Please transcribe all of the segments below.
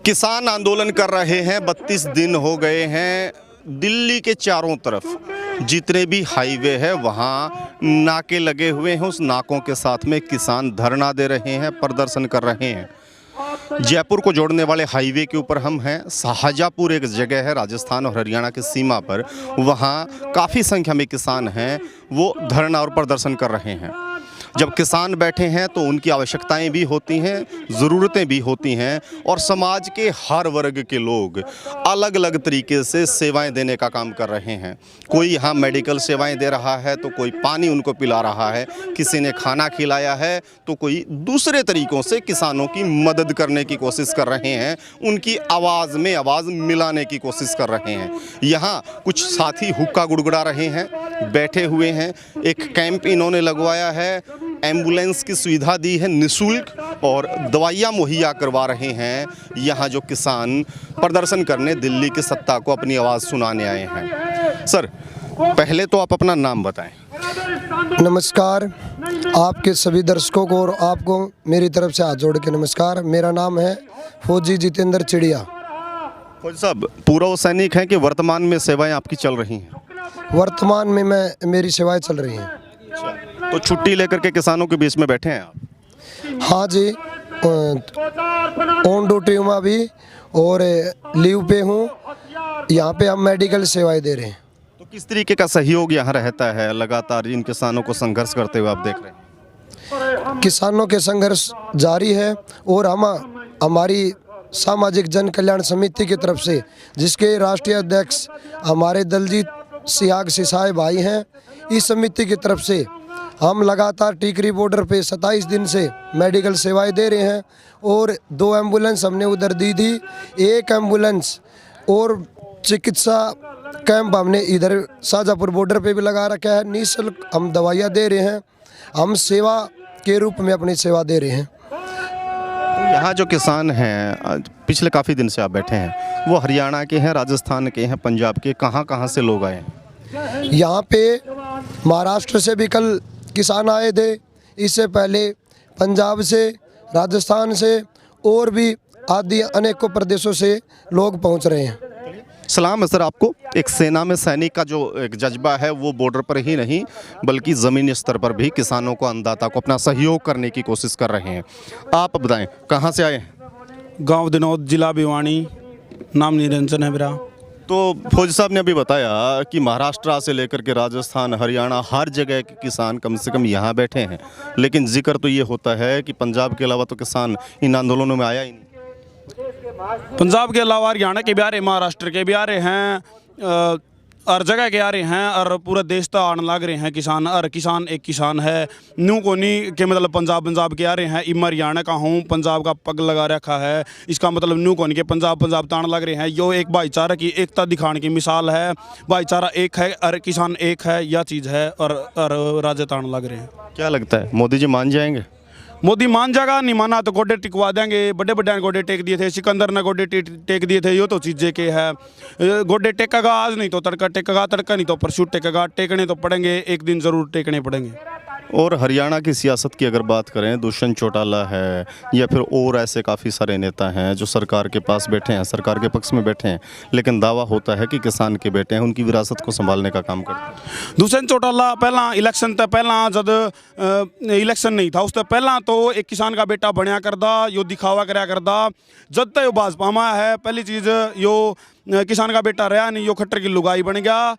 किसान आंदोलन कर रहे हैं। 32 दिन हो गए हैं। दिल्ली के चारों तरफ जितने भी हाईवे है वहाँ नाके लगे हुए हैं। उस नाकों के साथ में किसान धरना दे रहे हैं, प्रदर्शन कर रहे हैं। जयपुर को जोड़ने वाले हाईवे के ऊपर हम हैं। शाहजहाँपुर एक जगह है राजस्थान और हरियाणा की सीमा पर, वहाँ काफ़ी संख्या में किसान हैं, वो धरना और प्रदर्शन कर रहे हैं। जब किसान बैठे हैं तो उनकी आवश्यकताएं भी होती हैं, ज़रूरतें भी होती हैं और समाज के हर वर्ग के लोग अलग अलग तरीके से सेवाएं देने का काम कर रहे हैं। कोई यहाँ मेडिकल सेवाएं दे रहा है तो कोई पानी उनको पिला रहा है, किसी ने खाना खिलाया है तो कोई दूसरे तरीक़ों से किसानों की मदद करने की कोशिश कर रहे हैं, उनकी आवाज़ में आवाज़ मिलाने की कोशिश कर रहे हैं। यहाँ कुछ साथी हुक्का गुड़गुड़ा रहे हैं, बैठे हुए हैं। एक कैंप इन्होंने लगवाया है, एम्बुलेंस की सुविधा दी है निःशुल्क और दवाइयाँ मुहैया करवा रहे हैं। यहाँ जो किसान प्रदर्शन करने दिल्ली की सत्ता को अपनी आवाज़ सुनाने आए हैं। सर, पहले तो आप अपना नाम बताएं। नमस्कार आपके सभी दर्शकों को और आपको मेरी तरफ से हाथ जोड़ के नमस्कार। मेरा नाम है फौजी जितेंद्र चिड़िया। फौजी साहब, पूर्व सैनिक हैं कि वर्तमान में सेवाएं आपकी चल रही हैं? वर्तमान में मेरी सेवाएं चल रही हैं। तो छुट्टी लेकर के किसानों के बीच में बैठे हैं आप? हाँ जी, ऑन ड्यूटी हूँ अभी और लीव पे हूँ। यहाँ पे हम मेडिकल सेवाएं दे रहे हैं। तो किस तरीके का सहयोग यहाँ रहता है लगातार इन किसानों को संघर्ष करते हुए आप देख रहे हैं? किसानों के संघर्ष जारी है और हमारी सामाजिक जन कल्याण समिति की तरफ से, जिसके राष्ट्रीय अध्यक्ष हमारे दलजीत सियाग सिसाई भाई हैं, इस समिति की तरफ से हम लगातार टीकरी बॉर्डर पे 27 दिन से मेडिकल सेवाएं दे रहे हैं और 2 एम्बुलेंस हमने उधर दी थी, 1 एम्बुलेंस और चिकित्सा कैंप हमने इधर शाहजहाँपुर बॉर्डर पे भी लगा रखा है। निःशुल्क हम दवाइयाँ दे रहे हैं, हम सेवा के रूप में अपनी सेवा दे रहे हैं। यहाँ जो किसान हैं, पिछले काफ़ी दिन से आप बैठे हैं, वो हरियाणा के हैं, राजस्थान के हैं, पंजाब के, कहाँ से लोग आए हैं? यहाँ पे महाराष्ट्र से भी कल किसान आए थे, इससे पहले पंजाब से, राजस्थान से और भी आदि अनेकों प्रदेशों से लोग पहुँच रहे हैं। सलाम है सर आपको। एक सेना में सैनिक का जो एक जज्बा है वो बॉर्डर पर ही नहीं बल्कि ज़मीनी स्तर पर भी किसानों को, अन्नदाता को अपना सहयोग करने की कोशिश कर रहे हैं। आप बताएं, कहाँ से आए हैं? गांव दिनौद, जिला भिवानी, नाम निरंजन है मेरा। तो फौजी साहब ने अभी बताया कि महाराष्ट्र से लेकर के राजस्थान, हरियाणा, हर जगह के किसान कम से कम यहाँ बैठे हैं, लेकिन जिक्र तो ये होता है कि पंजाब के अलावा तो किसान इन आंदोलनों में आया ही नहीं। पंजाब के अलावा हरियाणा के भी आ रहे, महाराष्ट्र के भी आ रहे हैं, हर जगह के आ रहे हैं और पूरा देश तो आने लग रहे हैं किसान। और किसान एक किसान है, न्यू को नहीं के मतलब पंजाब के आ रहे हैं। इम हरियाणा का हूँ, पंजाब का पग लगा रखा है, इसका मतलब न्यू को नहीं के पंजाब तान लग रहे हैं। यो एक भाईचारा की एकता दिखाने की मिसाल है। भाईचारा एक है और किसान एक है, यह चीज़ है और राज्य तान लग रहे हैं। क्या लगता है, मोदी जी मान जाएंगे? मोदी मान जाएगा, नहीं माना तो गोडे टिकवा देंगे। बड़े बड़े गोडे टेक दिए थे, सिकंदर ने गोडे टेक दिए थे। ये तो चीज़ें के है, गोडे टेकेगा आज, नहीं तो तड़का टेकेगा, तड़का नहीं तो परशुट टेकेगा। टेकने तो पड़ेंगे, एक दिन ज़रूर टेकने पड़ेंगे। और हरियाणा की सियासत की अगर बात करें, दुष्यंत चौटाला है या फिर और ऐसे काफ़ी सारे नेता हैं जो सरकार के पास बैठे हैं, सरकार के पक्ष में बैठे हैं, लेकिन दावा होता है कि किसान के बेटे हैं, उनकी विरासत को संभालने का काम करते हैं। दुष्यंत चौटाला पहला इलेक्शन तो पहला जब इलेक्शन नहीं था उससे पहला तो एक किसान का बेटा बनया करदा, यो दिखावा कराया करदा। जब तक यो भाजपा में है, पहली चीज़ यो किसान का बेटा रहा नहीं, यो खट्टर की लुगाई बन गया।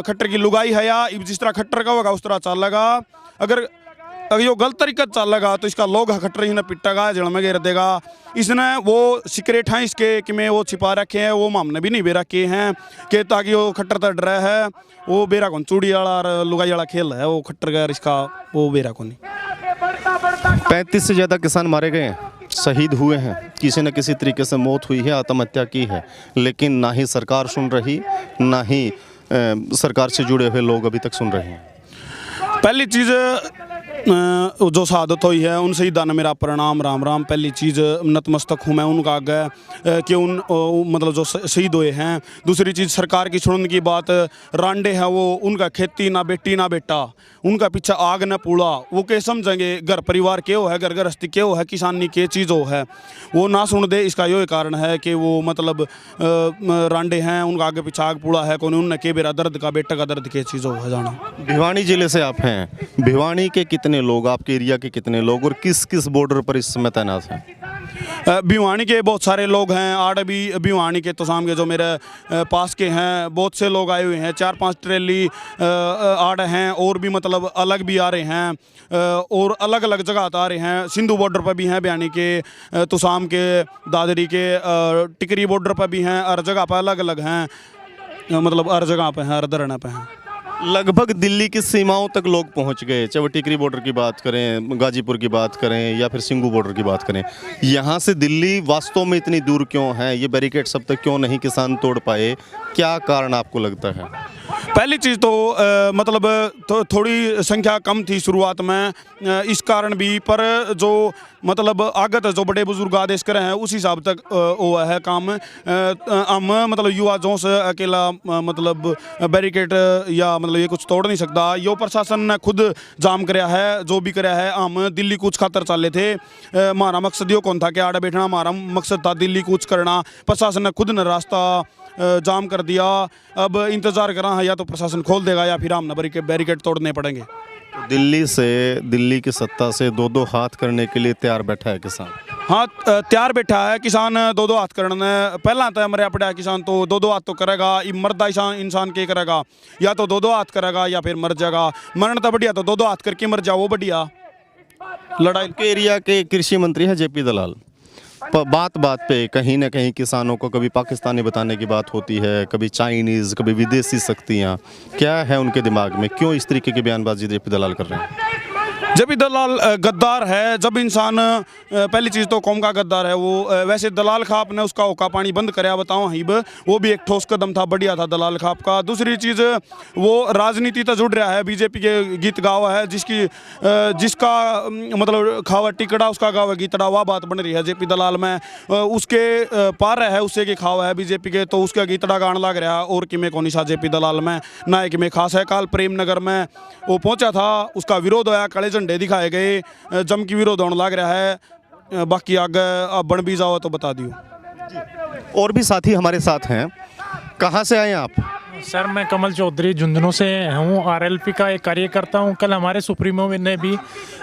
खट्टर की लुगाई है या जिस तरह खट्टर का होगा उस तरह चलेगा। अगर यो गलत तरीका चलेगा तो इसका लोग खट्टर ही न पिटेगा, जड़ में घेर देगा। इसने वो सीक्रेट हैं इसके कि मैं वो छिपा रखे हैं, वो हमने भी नहीं बे रखे हैं कि ताकि वो खट्टर तो डर रहा है। वो बेरा कौन चूड़ी वाला और लुगाई वाला खेल है, वो खट्टर का इसका वो बेरा कौन। 35 से ज़्यादा किसान मारे गए हैं, शहीद हुए हैं, किसी न किसी तरीके से मौत हुई है, आत्महत्या की है, लेकिन ना ही सरकार सुन रही, ना ही सरकार से जुड़े हुए लोग अभी तक सुन रहे हैं। पहली चीज़ जो शहादत हुई है उन शहीदां ने मेरा प्रणाम राम राम। पहली चीज़ नतमस्तक हूँ मैं उनका आगे कि उन मतलब जो शहीद हुए हैं। दूसरी चीज़ सरकार की छुड़न की बात, रांडे हैं वो, उनका खेती ना बेटी ना बेटा, उनका पीछे आग न पूड़ा, वो के समझेंगे घर परिवार के हो है, घर गृहस्थी के हो है, किसानी के चीज़ हो है, वो ना सुन दे। इसका यही कारण है कि वो मतलब रांडे हैं, उनका आगे पीछे आग पूड़ा है, कौन उनने के बेरा दर्द का बेटा का दर्द के चीज़ हो है जाना। भिवानी जिले से आप हैं, भिवानी के कितने लोग, आपके एरिया के कितने लोग और किस किस बॉर्डर पर इस समय तैनात हैं? भिवानी के बहुत सारे लोग हैं, आड़ भी भिवानी के तो शाम के जो मेरे पास के हैं बहुत से लोग आए हुए हैं, 4-5 ट्रेली आड़ हैं और भी मतलब अलग भी आ रहे हैं और अलग अलग जगह आ रहे हैं। सिंधु बॉर्डर पर भी हैं भिवानी के, तुसाम के, दादरी के, टिकरी बॉर्डर पर भी हैं, हर जगह पर अलग अलग हैं, मतलब हर जगह पे हैं, हर धरना पे हैं। लगभग दिल्ली की सीमाओं तक लोग पहुंच गए, चाहे वो टिकरी बॉर्डर की बात करें, गाजीपुर की बात करें या फिर सिंगू बॉर्डर की बात करें। यहाँ से दिल्ली वास्तव में इतनी दूर क्यों है? ये बैरिकेड सब तक क्यों नहीं किसान तोड़ पाए? क्या कारण आपको लगता है? पहली चीज़ तो मतलब थोड़ी संख्या कम थी शुरुआत में, इस कारण भी, पर जो मतलब आगत जो बड़े बुजुर्ग आदेश करे हैं उस हिसाब तक वो है काम। हम मतलब युवा जों से अकेला मतलब बैरिकेड या मतलब ये कुछ तोड़ नहीं सकता। यो प्रशासन ने खुद जाम कराया है, जो भी कराया है। हम दिल्ली कूच खातर चाले थे, हमारा मकसद यो कौन था कि आड़े बैठना, हमारा मकसद था दिल्ली कूच करना। प्रशासन ने खुद ने रास्ता जाम कर दिया। अब इंतज़ार कर रहा है, या तो प्रशासन खोल देगा या फिर हम ना बैरिकेड तोड़ने पड़ेंगे। दिल्ली की सत्ता से 2-2 हाथ करने के लिए तैयार बैठा है किसान। हाँ, तैयार बैठा है किसान 2-2 हाथ करने। पहला तो मरिया पड़ा किसान तो 2-2 हाथ तो करेगा। मरदा इंसान के करेगा, या तो 2-2 हाथ करेगा या फिर मर जाएगा। मरण तो बढ़िया, तो 2-2 हाथ करके मर जाओ वो बढ़िया। लड़ाई के एरिया के कृषि मंत्री हैं जेपी दलाल। बात बात पे कहीं ना कहीं किसानों को कभी पाकिस्तानी बताने की बात होती है, कभी चाइनीज़, कभी विदेशी शक्तियाँ। क्या है उनके दिमाग में, क्यों इस तरीके की बयानबाजी जेपी दलाल कर रहे हैं? जब भी दलाल गद्दार है, जब इंसान पहली चीज़ तो कौम का गद्दार है वो। वैसे दलाल खाप ने उसका औका पानी बंद कराया, बताओ हिब, वो भी एक ठोस कदम था, बढ़िया था दलाल खाप का। दूसरी चीज़ वो राजनीति तो जुड़ रहा है, बीजेपी के गीत गावा है, जिसका मतलब खावा टिकड़ा उसका गावा गीतड़ा, वह बात बन रही है जेपी दलाल में। उसके पार है उससे कि खावा है बीजेपी के, तो उसका गीतड़ा गान लग रहा है। और कि में कौन सा जेपी दलाल में ना एक में खास है। काल प्रेम नगर में वो पहुंचा था, उसका विरोध होया, कड़े झंडे दिखाए गए, जम की विरोध होने लग रहा है। बाकी आगे आप बन भी जाओ तो बता दियो। और भी साथी हमारे साथ हैं। कहाँ से आए आप? सर मैं कमल चौधरी झुंझुनू से हूँ, आरएलपी का एक कार्यकर्ता हूँ। कल हमारे सुप्रीमो ने भी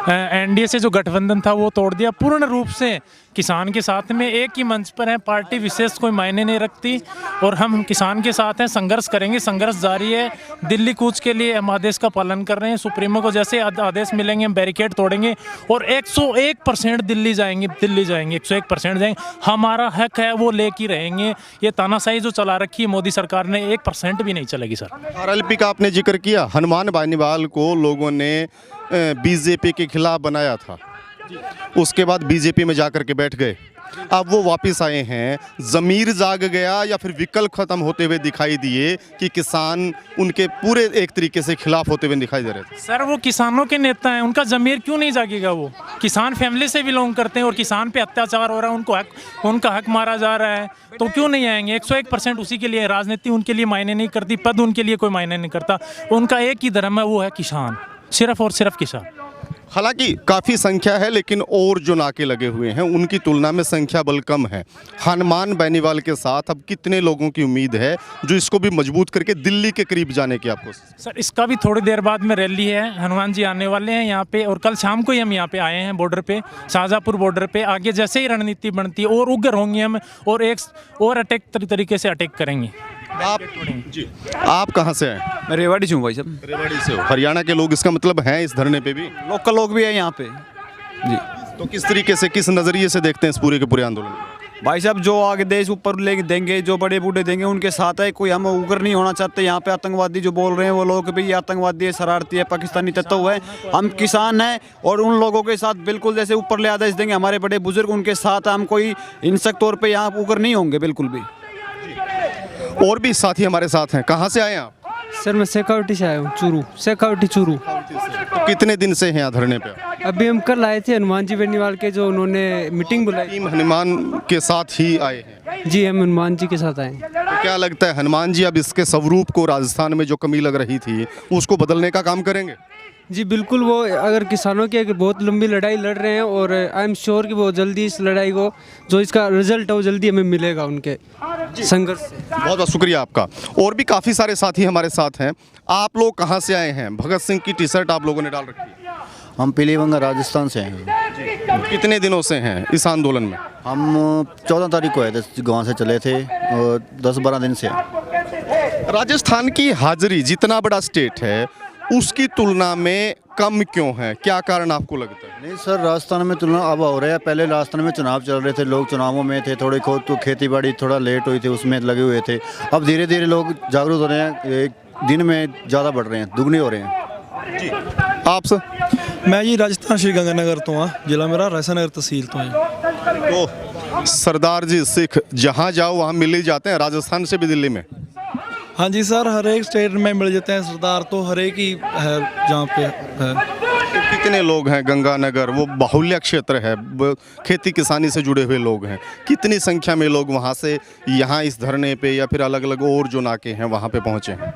एनडीए से जो गठबंधन था वो तोड़ दिया, पूर्ण रूप से किसान के साथ में एक ही मंच पर है, पार्टी विशेष कोई मायने नहीं रखती और हम किसान के साथ हैं। संघर्ष करेंगे, संघर्ष जारी है। दिल्ली कूच के लिए हम आदेश का पालन कर रहे हैं। सुप्रीमो को जैसे आदेश मिलेंगे हम बैरिकेड तोड़ेंगे और 101% दिल्ली जाएंगे 101% जाएंगे। हमारा हक है वो लेके रहेंगे। ये तानाशाही जो चला रखी है मोदी सरकार ने 1% भी नहीं चलेगी सर। आरएलपी का आपने जिक्र किया, हनुमान बेनीवाल को लोगों ने बीजेपी के खिलाफ बनाया था, उसके बाद बीजेपी में जाकर के बैठ गए। अब वो वापस आए हैं, ज़मीर जाग गया या फिर विकल्प खत्म होते हुए दिखाई दिए कि किसान उनके पूरे एक तरीके से खिलाफ होते हुए दिखाई दे रहे थे? सर वो किसानों के नेता हैं, उनका ज़मीर क्यों नहीं जागेगा? वो किसान फैमिली से बिलोंग करते हैं और किसान पे अत्याचार हो रहा है, उनका हक मारा जा रहा है, तो क्यों नहीं आएंगे? 101% उसी के लिए। राजनीति उनके लिए मायने नहीं करती, पद उनके लिए कोई मायने नहीं करता। उनका एक ही धर्म है, वो है किसान, सिर्फ और सिर्फ किसान। हालांकि काफ़ी संख्या है, लेकिन और जो नाके लगे हुए हैं उनकी तुलना में संख्या बल कम है। हनुमान बेनीवाल के साथ अब कितने लोगों की उम्मीद है जो इसको भी मजबूत करके दिल्ली के करीब जाने की आपको? सर इसका भी थोड़ी देर बाद में रैली है, हनुमान जी आने वाले हैं यहाँ पे और कल शाम को ही हम यहाँ पे आए हैं बॉर्डर पे, शाहजहाँपुर बॉर्डर पे। आगे जैसे ही रणनीति बनती है और उग्र होंगे हम और एक और अटैक तरीके से अटैक करेंगे। आप कहाँ से हैं? मैं रेवाड़ी से हूँ भाई साहब। रेवाड़ी से हो। हरियाणा के लोग इसका मतलब हैं इस धरने पे भी? लोकल लोग भी हैं यहाँ पे जी। तो किस तरीके से, किस नज़रिए से देखते हैं इस पूरे के पूरे आंदोलन? भाई साहब जो आगे देश ऊपर ले देंगे, जो बड़े बूढ़े देंगे उनके साथ है। कोई हम उग्र नहीं होना चाहते। यहाँ पे आतंकवादी जो बोल रहे हैं वो लोग भी आतंकवादी है, शरारती है, पाकिस्तानी तत्व है। हम किसान हैं और उन लोगों के साथ बिल्कुल जैसे ऊपर ले आदेश देंगे हमारे बड़े बुजुर्ग, उनके साथ हम कोई हिंसक तौर पर यहाँ उग्र नहीं होंगे बिल्कुल भी। और भी साथी हमारे साथ हैं। कहाँ से आए आप? सर मैं शेखावटी से आया हूँ, चूरू, शेखावटी चूरू। तो कितने दिन से हैं यहाँ धरने पे? अभी हम कल आए थे हनुमान जी बेनीवाल के, जो उन्होंने मीटिंग बुलाई। टीम हनुमान के साथ ही आए हैं। जी, हम हनुमान जी के साथ आए। तो क्या लगता है हनुमान जी अब इसके स्वरूप को, राजस्थान में जो कमी लग रही थी उसको बदलने का काम करेंगे? जी बिल्कुल, वो अगर किसानों की एक बहुत लंबी लड़ाई लड़ रहे हैं और आई एम श्योर कि वो जल्दी इस लड़ाई को, जो इसका रिजल्ट है वो जल्दी हमें मिलेगा उनके संघर्ष से। बहुत बहुत शुक्रिया आपका। और भी काफ़ी सारे साथी हमारे साथ हैं। आप लोग कहाँ से आए हैं? भगत सिंह की टी शर्ट आप लोगों ने डाल रखी है। हम पीलीभंगा राजस्थान से हैं। कितने दिनों से हैं इस आंदोलन में? हम 14 तारीख को आए थे, गाँव से चले थे और 10-12 दिन से हैं। राजस्थान की हाजिरी जितना बड़ा स्टेट है उसकी तुलना में कम क्यों है? क्या कारण आपको लगता है? नहीं सर, राजस्थान में तुलना अब हो रहा है। पहले राजस्थान में चुनाव चल रहे थे, लोग चुनावों में थे, थोड़ी खुद तो खेती बाड़ी थोड़ा लेट हुई थी, उसमें लगे हुए थे। अब धीरे धीरे लोग जागरूक हो रहे हैं, एक दिन में ज़्यादा बढ़ रहे हैं, दुगने हो रहे हैं। जी आप सर? मैं जी राजस्थान श्री गंगानगर तो हाँ, जिला मेरा रायसानगर तहसील तो है। तो सरदार जी सिख जहाँ जाओ वहाँ मिल ही जाते हैं, राजस्थान से भी दिल्ली में? हाँ जी सर, हर एक स्टेट में मिल जाते हैं सरदार, तो हर एक ही है जहाँ पे है। कितने लोग हैं गंगानगर? वो बाहुल्य क्षेत्र है, खेती किसानी से जुड़े हुए लोग हैं। कितनी संख्या में लोग वहाँ से यहाँ इस धरने पे या फिर अलग अलग और जो नाके हैं वहाँ पे पहुँचे हैं?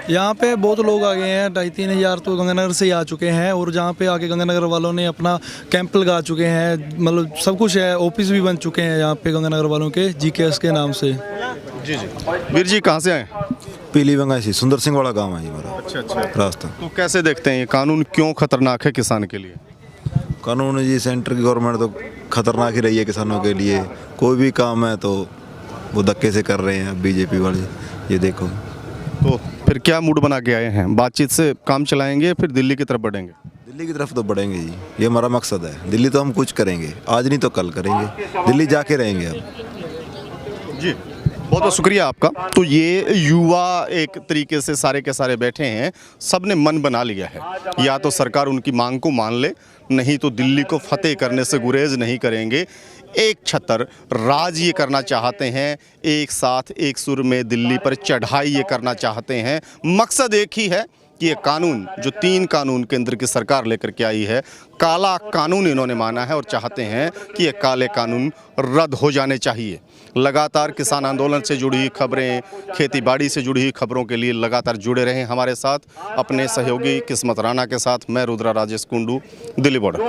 यहाँ पे बहुत लोग आ गए हैं, 2,500-3 हज़ार तो गंगानगर से ही आ चुके हैं। और जहाँ पे आके गंगानगर वालों ने अपना कैंप लगा चुके हैं, मतलब सब कुछ है, ऑफिस भी बन चुके हैं यहाँ पे गंगानगर वालों के, GKS के नाम से। जी जी। वीर जी कहाँ से आए? पीलीभंगा से, सुंदर सिंह वाला गांव है जी हमारा। अच्छा रास्ता। तो कैसे देखते हैं ये कानून क्यों खतरनाक है किसान के लिए? कानून जी, सेंटर की गवर्नमेंट तो खतरनाक ही रही है किसानों के लिए। कोई भी काम है तो वो धक्के से कर रहे हैं बीजेपी वाले, ये देखो। तो फिर क्या मूड बना के आए हैं? बातचीत से काम चलाएंगे फिर दिल्ली की तरफ बढ़ेंगे? दिल्ली की तरफ तो बढ़ेंगे जी, ये हमारा मकसद है। दिल्ली तो हम कुछ करेंगे, आज नहीं तो कल करेंगे, दिल्ली जाके रहेंगे हम। जी बहुत बहुत शुक्रिया आपका। तो ये युवा एक तरीके से सारे के सारे बैठे हैं, सब ने मन बना लिया है, या तो सरकार उनकी मांग को मान ले, नहीं तो दिल्ली को फतेह करने से गुरेज नहीं करेंगे। एक छतर राज ये करना चाहते हैं, एक साथ एक सुर में दिल्ली पर चढ़ाई ये करना चाहते हैं। मकसद एक ही है कि ये कानून, जो 3 कानून केंद्र की सरकार लेकर के आई है, काला कानून इन्होंने माना है और चाहते हैं कि ये काले कानून रद्द हो जाने चाहिए। लगातार किसान आंदोलन से जुड़ी खबरें, खेतीबाड़ी से जुड़ी खबरों के लिए लगातार जुड़े रहें हमारे साथ। अपने सहयोगी किस्मत राणा के साथ मैं रुद्रा राजेश कुंडू, दिल्ली बॉर्डर।